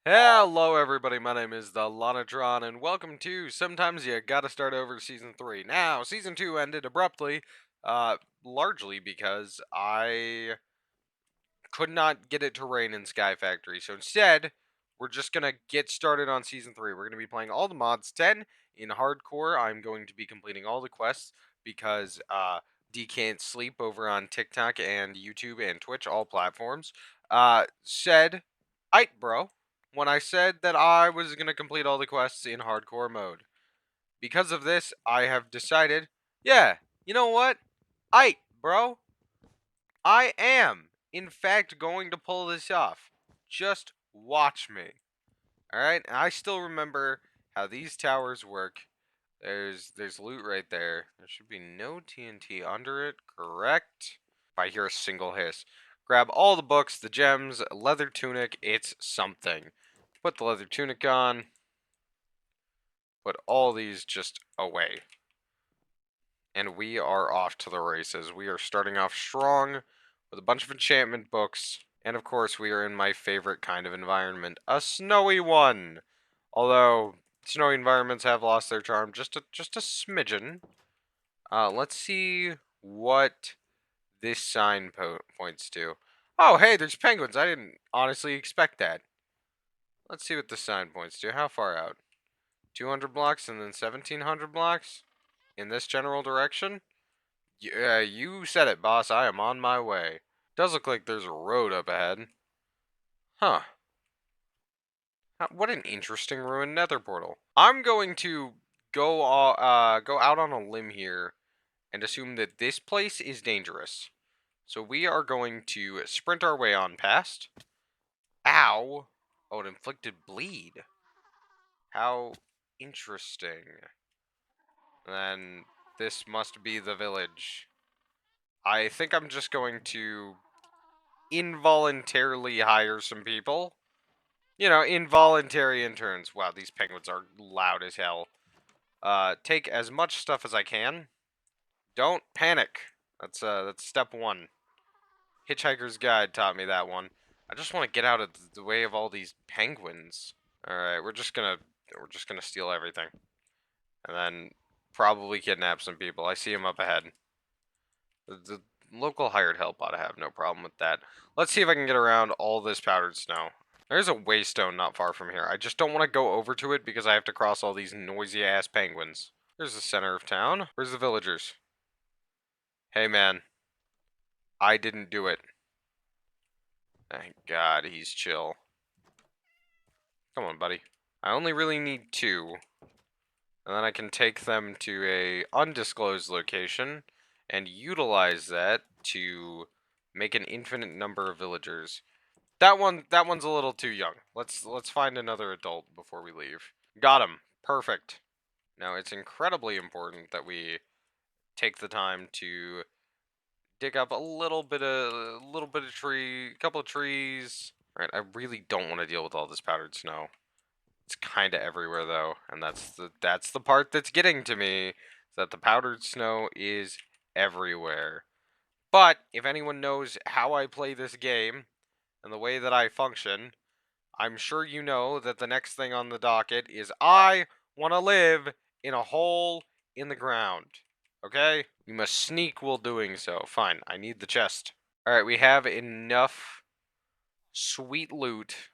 Hello, everybody. My name is the Lonatron, and welcome to Sometimes You Gotta Start Over Season 3. Now, Season 2 ended abruptly, largely because I could not get it to rain in Sky Factory. So instead, we're just gonna get started on Season 3. We're gonna be playing all the mods 10 in hardcore. I'm going to be completing all the quests because, D can't sleep over on TikTok and YouTube and Twitch, all platforms. Said, "Aight, bro," when I said that I was going to complete all the quests in hardcore mode. Because of this, I have decided, yeah, you know what? Aight, bro. I am, in fact, going to pull this off. Just watch me. Alright? I still remember how these towers work. There's loot right there. There should be no TNT under it, correct? If I hear a single hiss. Grab all the books, the gems, leather tunic, it's something. Put the leather tunic on. Put all these just away. And we are off to the races. We are starting off strong with a bunch of enchantment books. And of course, we are in my favorite kind of environment, a snowy one. Although snowy environments have lost their charm just a smidgen. Let's see what this sign points to. Oh, hey, there's penguins. I didn't honestly expect that. Let's see what the sign points to. How far out? 200 blocks and then 1700 blocks? In this general direction? Yeah, you said it, boss. I am on my way. Does look like there's a road up ahead. Huh. What an interesting ruined nether portal. I'm going to go out on a limb here and assume that this place is dangerous. So we are going to sprint our way on past. Ow! Oh, it inflicted bleed. How interesting. And then this must be the village. I think I'm just going to involuntarily hire some people. You know, involuntary interns. Wow, these penguins are loud as hell. Take as much stuff as I can. Don't panic. That's step one. Hitchhiker's Guide taught me that one. I just want to get out of the way of all these penguins. All right, we're just gonna steal everything, and then probably kidnap some people. I see them up ahead. The local hired help ought to have no problem with that. Let's see if I can get around all this powdered snow. There's a waystone not far from here. I just don't want to go over to it because I have to cross all these noisy ass penguins. There's the center of town. Where's the villagers? Hey man, I didn't do it. Thank God he's chill. Come on, buddy. I only really need 2. And then I can take them to a undisclosed location and utilize that to make an infinite number of villagers. That one's a little too young. Let's find another adult before we leave. Got him. Perfect. Now it's incredibly important that we take the time to dig up a little bit of tree, couple of trees. All right, I really don't want to deal with all this powdered snow. It's kind of everywhere though, and that's the part that's getting to me. Is that the powdered snow is everywhere. But if anyone knows how I play this game and the way that I function, I'm sure you know that the next thing on the docket is I want to live in a hole in the ground. Okay? You must sneak while doing so. Fine, I need the chest. Alright, we have enough sweet loot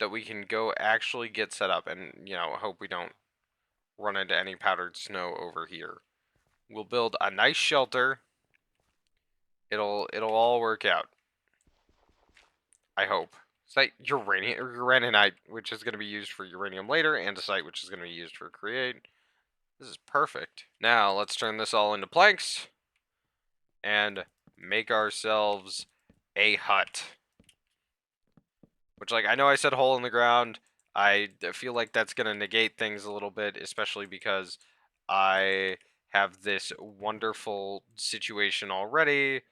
that we can go actually get set up and, you know, hope we don't run into any powdered snow over here. We'll build a nice shelter. It'll all work out. I hope. Site uraninite, which is going to be used for uranium later, andesite, which is going to be used for create. This is perfect. Now, let's turn this all into planks and make ourselves a hut. Which, like, I know I said hole in the ground. I feel like that's going to negate things a little bit, especially because I have this wonderful situation already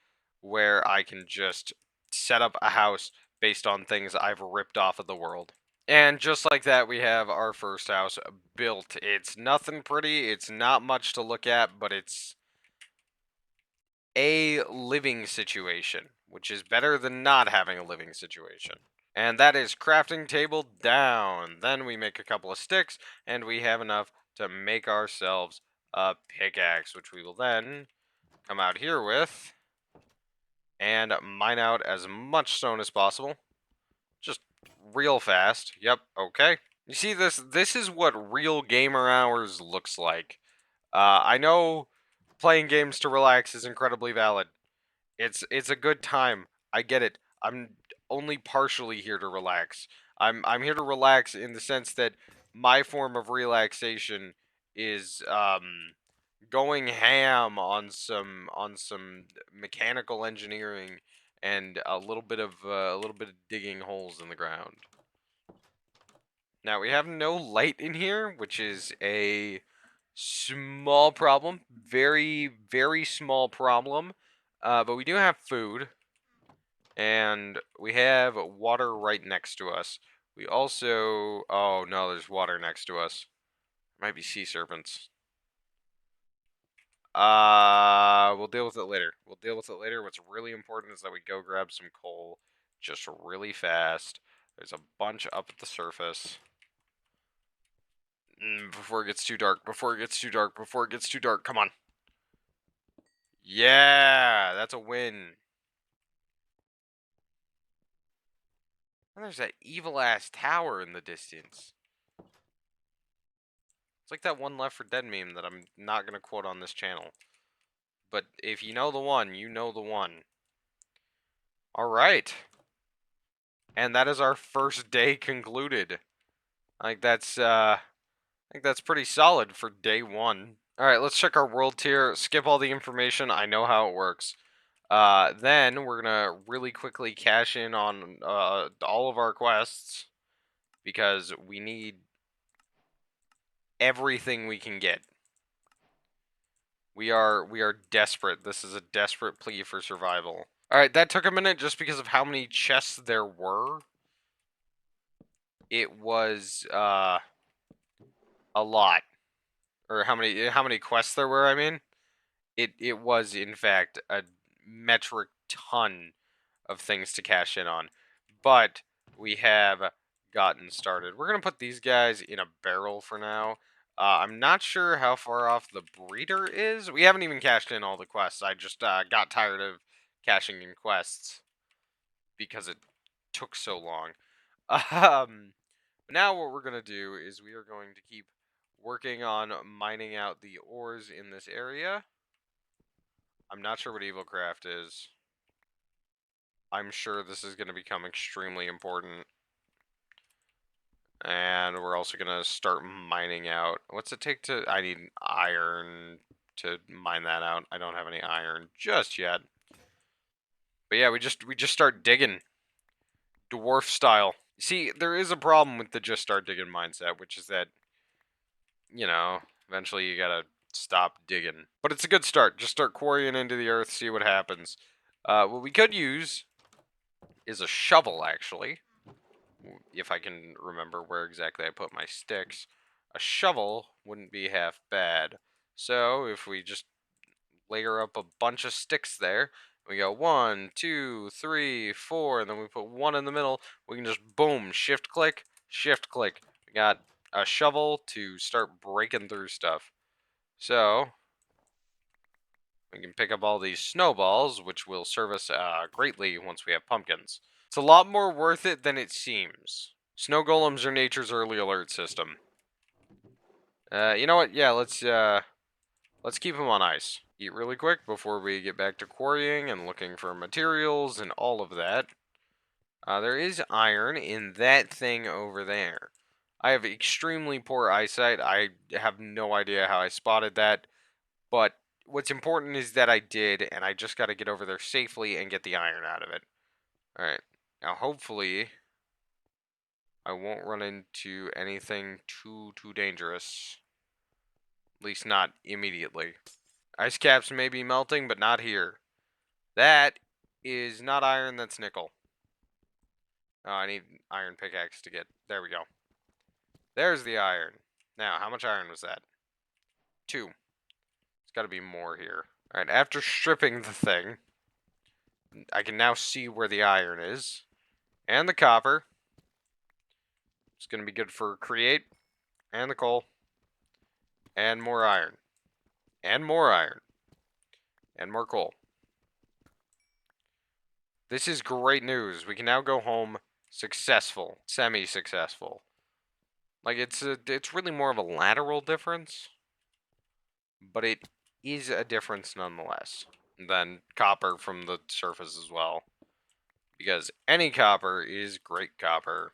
where I can just set up a house based on things I've ripped off of the world. And just like that, we have our first house built. It's nothing pretty, it's not much to look at, but it's a living situation, which is better than not having a living situation. And that is crafting table down. Then we make a couple of sticks, and we have enough to make ourselves a pickaxe, which we will then come out here with and mine out as much stone as possible. Just real fast. Yep, okay. You see this? This is what real gamer hours looks like. I know playing games to relax is incredibly valid. It's a good time. I get it. I'm only partially here to relax. I'm here to relax in the sense that my form of relaxation is going ham on some mechanical engineering and a little bit of digging holes in the ground. Now we have no light in here, which is a small problem, very small problem. But we do have food, and we have water right next to us. We also, oh no, there's water next to us. Might be sea serpents. We'll deal with it later. We'll deal with it later. What's really important is that we go grab some coal just really fast. There's a bunch up at the surface. Before it gets too dark, before it gets too dark, before it gets too dark. Come on. Yeah, that's a win. And there's that evil ass tower in the distance. It's like that one Left 4 Dead meme that I'm not going to quote on this channel. But if you know the one, you know the one. Alright. And that is our first day concluded. I think that's pretty solid for day one. Alright, let's check our world tier. Skip all the information. I know how it works. Then we're gonna really quickly cash in on all of our quests because we need everything we can get. We are desperate. This is a desperate plea for survival. All right, that took a minute just because of how many chests there were. It was a lot, or how many quests there were. I mean, it was in fact a metric ton of things to cash in on, but we have gotten started. We're gonna put these guys in a barrel for now. I'm not sure how far off the breeder is. We haven't even cashed in all the quests. I just got tired of cashing in quests because it took so long. Now what we're gonna do is we are going to keep working on mining out the ores in this area. I'm not sure what Evil Craft is. I'm sure this is going to become extremely important. And we're also going to start mining out. What's it take to... I need iron to mine that out. I don't have any iron just yet. But yeah, we just start digging. Dwarf style. See, there is a problem with the just start digging mindset, which is that, you know, eventually you gotta stop digging. But it's a good start. Just start quarrying into the earth, see what happens. What we could use is a shovel, actually. If I can remember where exactly I put my sticks. A shovel wouldn't be half bad. So if we just layer up a bunch of sticks there, we go 1, 2, 3, 4, and then we put one in the middle, we can just boom, shift click, shift click. We got a shovel to start breaking through stuff. So we can pick up all these snowballs, which will serve us greatly once we have pumpkins. It's a lot more worth it than it seems. Snow golems are nature's early alert system. You know what? Yeah, let's keep them on ice. Eat really quick before we get back to quarrying and looking for materials and all of that. There is iron in that thing over there. I have extremely poor eyesight. I have no idea how I spotted that. But what's important is that I did, and I just got to get over there safely and get the iron out of it. Alright. Now, hopefully, I won't run into anything too dangerous. At least not immediately. Ice caps may be melting, but not here. That is not iron, that's nickel. Oh, I need iron pickaxe to get... There we go. There's the iron. Now, how much iron was that? 2. There's got to be more here. Alright, after stripping the thing, I can now see where the iron is. And the copper. It's going to be good for create. And the coal. And more iron. And more iron. And more coal. This is great news. We can now go home successful. Semi-successful. Like, it's really more of a lateral difference. But it is a difference nonetheless. Than copper from the surface as well. Because any copper is great copper.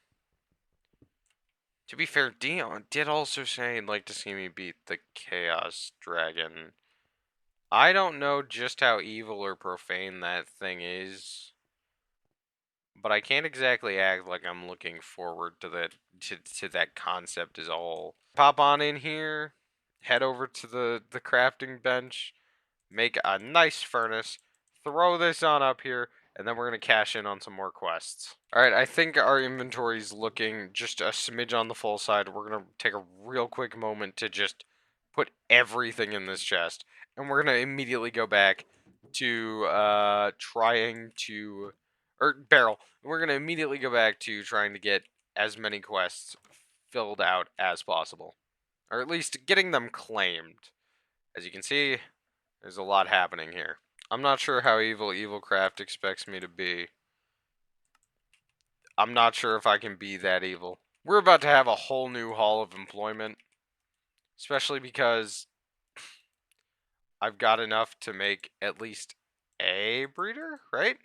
To be fair, Dion did also say he'd like to see me beat the Chaos Dragon. I don't know just how evil or profane that thing is, but I can't exactly act like I'm looking forward to that concept as a whole. Pop on in here, head over to the crafting bench, make a nice furnace, throw this on up here, and then we're going to cash in on some more quests. Alright, I think our inventory's looking just a smidge on the full side. We're going to take a real quick moment to just put everything in this chest. And we're going to immediately go back to trying to... Or barrel. We're going to immediately go back to trying to get as many quests filled out as possible. Or at least getting them claimed. As you can see, there's a lot happening here. I'm not sure how evil Evilcraft expects me to be. I'm not sure if I can be that evil. We're about to have a whole new hall of employment. Especially because I've got enough to make at least a breeder, right?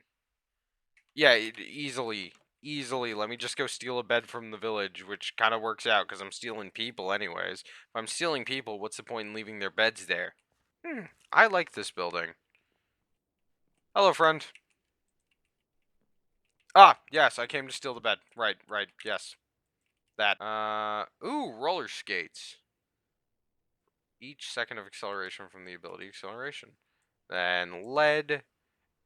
Yeah, easily. Easily. Let me just go steal a bed from the village, which kind of works out because I'm stealing people anyways. If I'm stealing people, what's the point in leaving their beds there? I like this building. Hello, friend. Ah, yes, I came to steal the bed. Right, yes. That. Ooh, roller skates. Each second of acceleration from the ability acceleration. Then lead.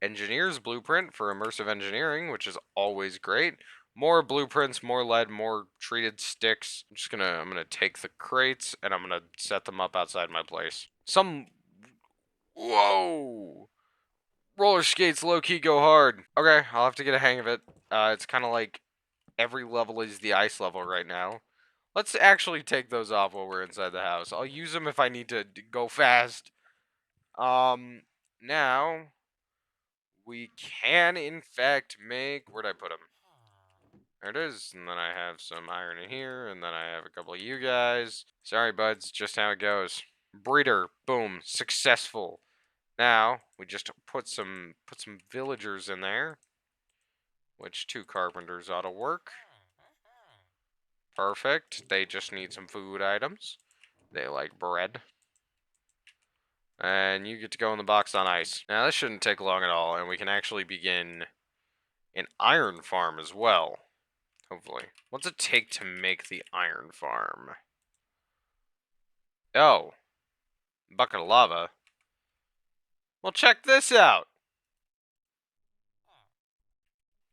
Engineer's blueprint for immersive engineering, which is always great. More blueprints, more lead, more treated sticks. I'm gonna take the crates and I'm gonna set them up outside my place. Whoa! Roller skates low-key go hard. Okay, I'll have to get a hang of it. It's kind of like every level is the ice level right now. Let's actually take those off while we're inside the house. I'll use them if I need to go fast. Now we can in fact make. Where'd I put them? There it is. And then I have some iron in here, and then I have a couple of you guys. Sorry, buds, just how it goes. Breeder, boom, successful. Now we just put some villagers in there, which 2 carpenters ought to work. Perfect. They just need some food items. They like bread. And you get to go in the box on ice. Now, this shouldn't take long at all, and we can actually begin an iron farm as well. Hopefully. What's it take to make the iron farm? Oh. Bucket of lava. Well, check this out!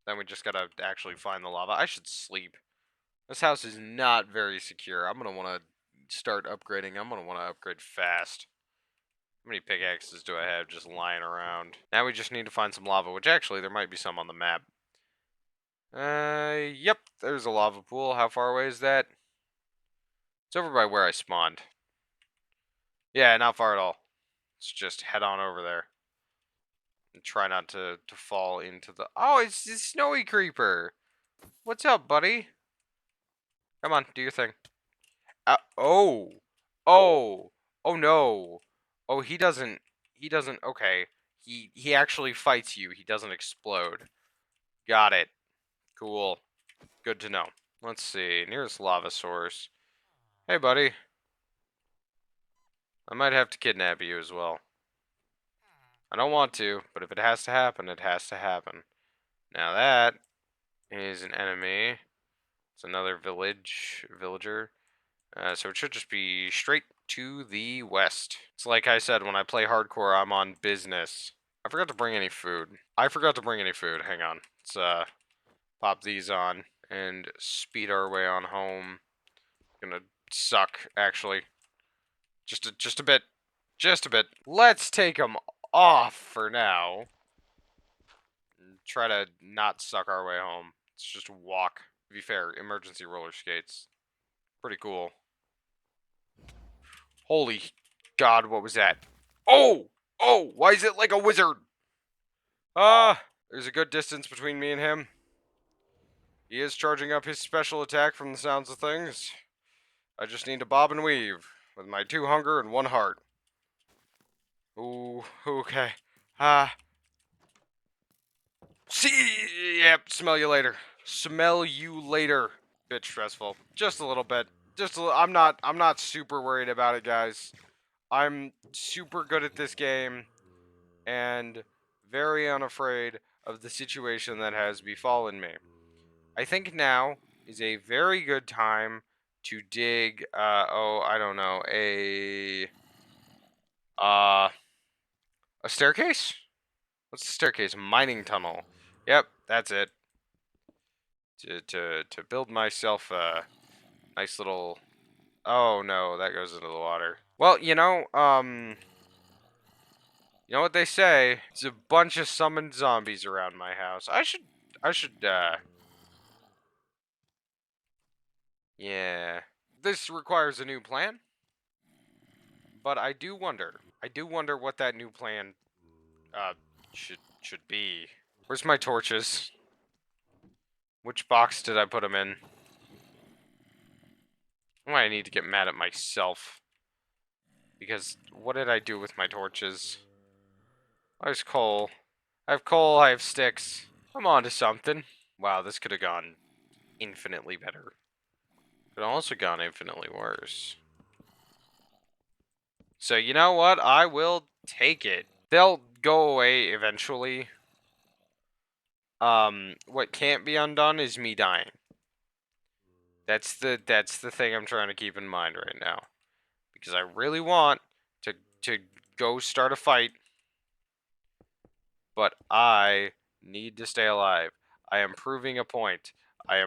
Then we just gotta actually find the lava. I should sleep. This house is not very secure. I'm gonna want to start upgrading. I'm gonna want to upgrade fast. How many pickaxes do I have just lying around? Now we just need to find some lava, which actually there might be some on the map. Yep, there's a lava pool. How far away is that? It's over by where I spawned. Yeah, not far at all. Let's just head on over there. And try not to fall into the... Oh, it's the snowy creeper! What's up, buddy? Come on, do your thing. Oh! Oh! Oh, no! Oh, he doesn't... Okay. He actually fights you. He doesn't explode. Got it. Cool. Good to know. Let's see. Nearest lava source. Hey, buddy. I might have to kidnap you as well. I don't want to, but if it has to happen, it has to happen. Now that is an enemy. It's another villager. So it should just be straight to the west. It's like I said, when I play hardcore, I'm on business. I forgot to bring any food. Hang on. Let's pop these on and speed our way on home. Gonna suck, actually. Just a bit. Just a bit. Let's take them off for now. And try to not suck our way home. It's just a walk. To be fair, emergency roller skates. Pretty cool. Holy God, what was that? Oh! Oh! Why is it like a wizard? There's a good distance between me and him. He is charging up his special attack from the sounds of things. I just need to bob and weave with my 2 hunger and 1 heart. Ooh, okay. See, yep, smell you later. Smell you later. Bit stressful. Just a little bit. I'm not super worried about it, guys. I'm super good at this game and very unafraid of the situation that has befallen me. I think now is a very good time to dig, I don't know, uh, a staircase? What's the staircase? Mining tunnel. Yep, that's it. To build myself a nice little... Oh no, that goes into the water. Well, you know what they say? It's a bunch of summoned zombies around my house. Yeah. This requires a new plan, but I do wonder what that new plan, uh, should be. Where's my torches? Which box did I put them in? Why I need to get mad at myself. Because what did I do with my torches? There's coal. I have coal, I have sticks. I'm on to something. Wow, this could have gone infinitely better. Could have also gone infinitely worse. So you know what? I will take it. They'll go away eventually. What can't be undone is me dying. That's the thing I'm trying to keep in mind right now. Because I really want to go start a fight, but I need to stay alive. I am proving a point. Why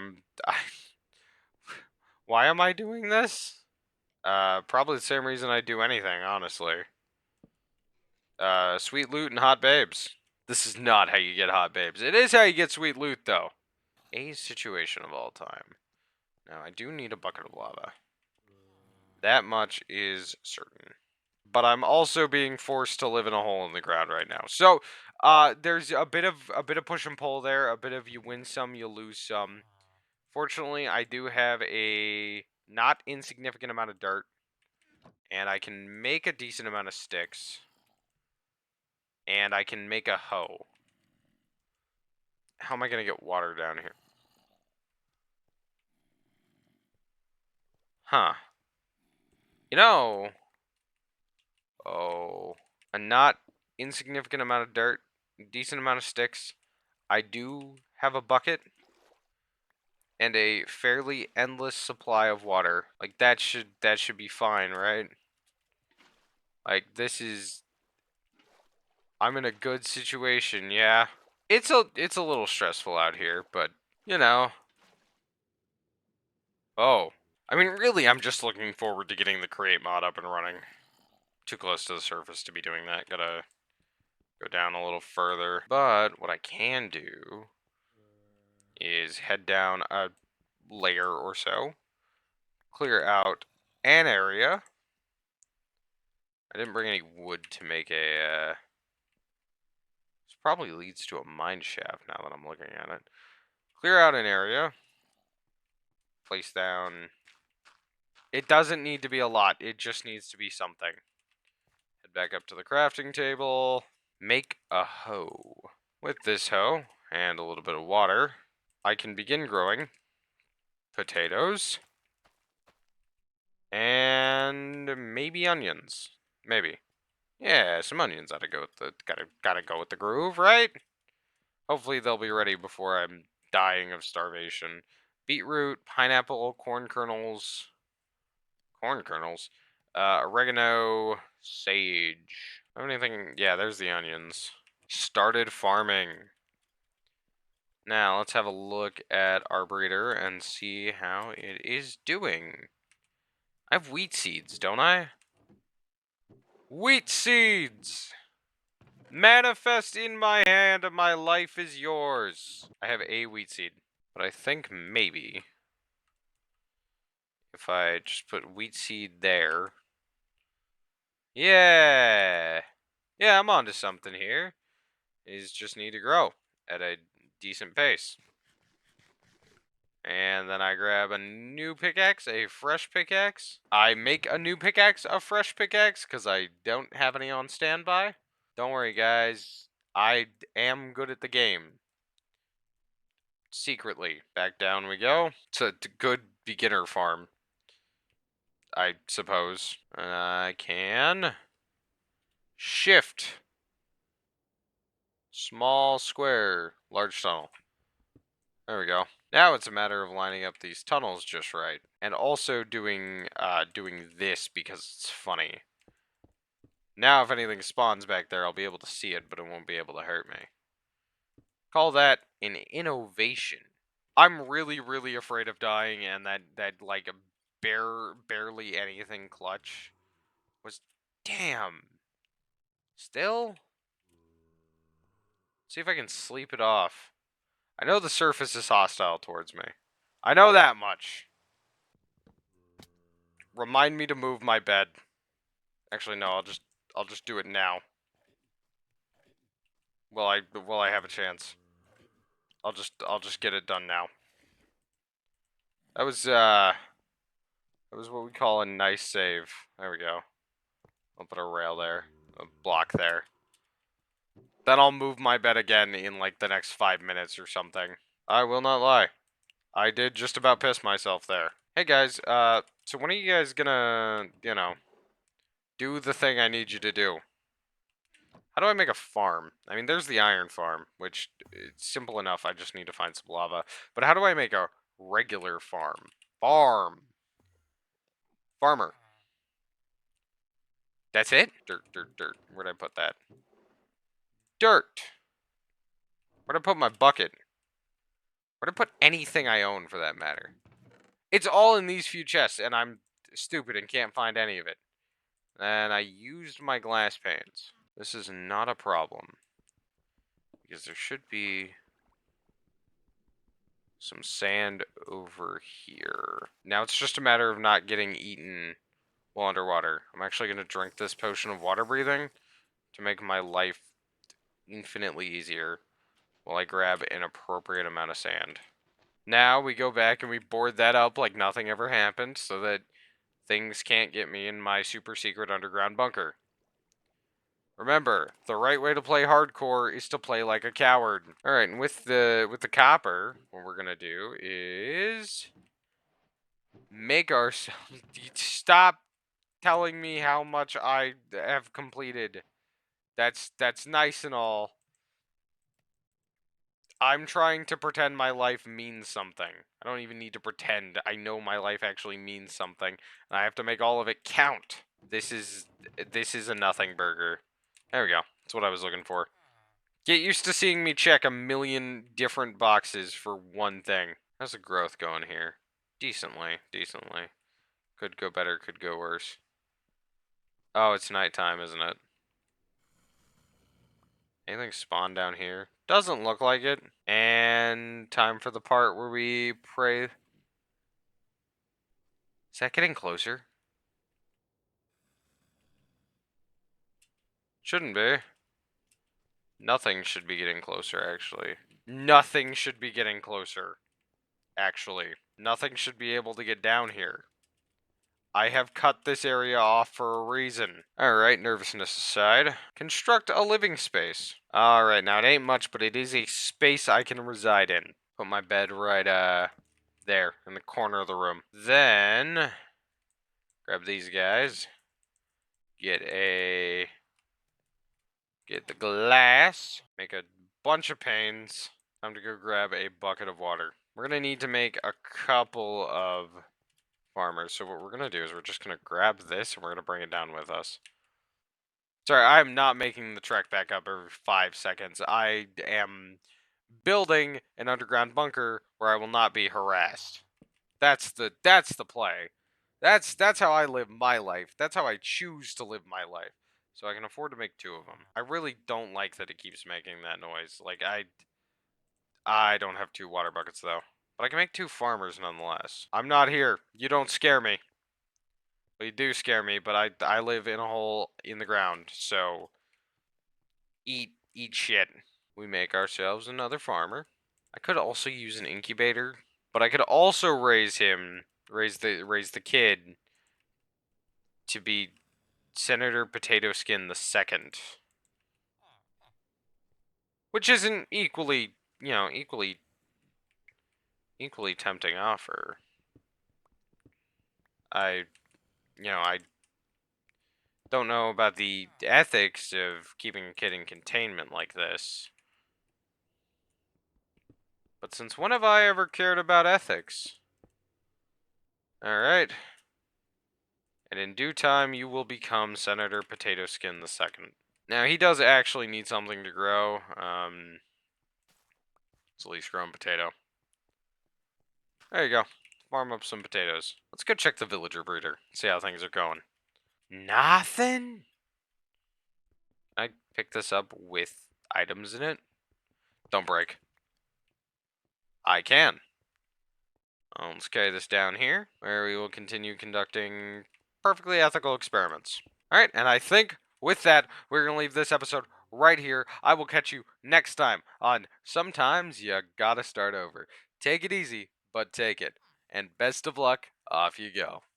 am I doing this? Probably the same reason I do anything, honestly. Sweet loot and hot babes. This is not how you get hot babes. It is how you get sweet loot, though. A situation of all time. Now, I do need a bucket of lava. That much is certain. But I'm also being forced to live in a hole in the ground right now. So, there's a bit of push and pull there. A bit of you win some, you lose some. Fortunately, I do have a not insignificant amount of dirt, and I can make a decent amount of sticks, and I can make a hoe. How am I gonna get water down here? Huh. You know, oh, a not insignificant amount of dirt, decent amount of sticks. I do have a bucket and a fairly endless supply of water. Like that should be fine, right? Like I'm in a good situation, yeah. It's a little stressful out here, but you know. Oh. I mean really I'm just looking forward to getting the create mod up and running. Too close to the surface to be doing that. Gotta go down a little further. But what I can do is head down a layer or so, clear out an area. I didn't bring any wood to make a, this probably leads to a mine shaft now that I'm looking at it. Clear out an area, place down, it doesn't need to be a lot, it just needs to be something. Head back up to the crafting table, make a hoe. With this hoe, and a little bit of water, I can begin growing potatoes, and maybe onions. Maybe. Yeah, some onions ought to go with the gotta go with the groove, right? Hopefully they'll be ready before I'm dying of starvation. Beetroot, pineapple, corn kernels, oregano, sage. Have anything? Yeah, there's the onions. Started farming. Now let's have a look at our breeder and see how it is doing. I have wheat seeds, don't I? Wheat seeds! Manifest in my hand, my life is yours. I have a wheat seed. But I think maybe if I just put wheat seed there. Yeah. Yeah, I'm onto something here. These just need to grow at a decent pace. And then I grab a new pickaxe, a fresh pickaxe. I make a new pickaxe, a fresh pickaxe, because I don't have any on standby. Don't worry, guys. I am good at the game. Secretly. Back down we go. It's a good beginner farm, I suppose. I can shift. Small square. Large tunnel. There we go. Now it's a matter of lining up these tunnels just right. And also doing this because it's funny. Now if anything spawns back there, I'll be able to see it, but it won't be able to hurt me. Call that an innovation. I'm really, really afraid of dying, and that like barely anything clutch was damn. Still? See if I can sleep it off. I know the surface is hostile towards me. I know that much. Remind me to move my bed. Actually, no. I'll just do it now. Will I have a chance? I'll just get it done now. That was what we call a nice save. There we go. I'll put a rail there, a block there. Then I'll move my bed again in like the next 5 minutes or something. I will not lie. I did just about piss myself there. Hey guys, so when are you guys gonna, do the thing I need you to do? How do I make a farm? I mean, there's the iron farm, which is simple enough. I just need to find some lava. But how do I make a regular farm? Farmer. That's it? Dirt, dirt, dirt. Where'd I put that? Dirt. Where'd I put my bucket? Where'd I put anything I own, for that matter? It's all in these few chests, and I'm stupid and can't find any of it. And I used my glass panes. This is not a problem. Because there should be some sand over here. Now it's just a matter of not getting eaten while underwater. I'm actually going to drink this potion of water breathing to make my life infinitely easier while I grab an appropriate amount of sand. Now we go back and we board that up like nothing ever happened so that things can't get me in my super secret underground bunker. Remember, the right way to play hardcore is to play like a coward. All right, and with the copper, what we're gonna do is make ourselves. Stop telling me how much I have completed. That's nice and all. I'm trying to pretend my life means something. I don't even need to pretend. I know my life actually means something, and I have to make all of it count. This is a nothing burger. There we go. That's what I was looking for. Get used to seeing me check a million different boxes for one thing. How's the growth going here? Decently, decently. Could go better, could go worse. Oh, it's nighttime, isn't it? Anything spawned down here? Doesn't look like it. And time for the part where we pray. Is that getting closer? Shouldn't be. Nothing should be getting closer, actually. Nothing should be getting closer, actually. Nothing should be able to get down here. I have cut this area off for a reason. Alright, nervousness aside. Construct a living space. Alright, now it ain't much, but it is a space I can reside in. Put my bed right, there, in the corner of the room. Then, grab these guys. Get the glass. Make a bunch of panes. Time to go grab a bucket of water. We're gonna need to make a couple of farmers. So what we're gonna do is we're just gonna grab this and we're gonna bring it down with us. Sorry, I'm not making the trek back up every 5 seconds. I am building an underground bunker where I will not be harassed. That's the play. That's how I live my life. That's how I choose to live my life. So I can afford to make 2 of them. I really don't like that it keeps making that noise. Like I don't have 2 water buckets though. But I can make 2 farmers nonetheless. I'm not here. You don't scare me. Well, you do scare me, but I live in a hole in the ground, so eat shit. We make ourselves another farmer. I could also use an incubator, but I could also raise the kid to be Senator Potato Skin the second, which is an equally tempting offer. I I don't know about the ethics of keeping a kid in containment like this. But since when have I ever cared about ethics? Alright. And in due time, you will become Senator Potato Skin the second. Now, he does actually need something to grow. It's at least grown potato. There you go. Farm up some potatoes. Let's go check the villager breeder. See how things are going. Nothing? I pick this up with items in it. Don't break. I can. Let's carry this down here, where we will continue conducting perfectly ethical experiments. Alright, and I think with that, we're going to leave this episode right here. I will catch you next time on Sometimes You Gotta Start Over. Take it easy, but take it. And best of luck, off you go.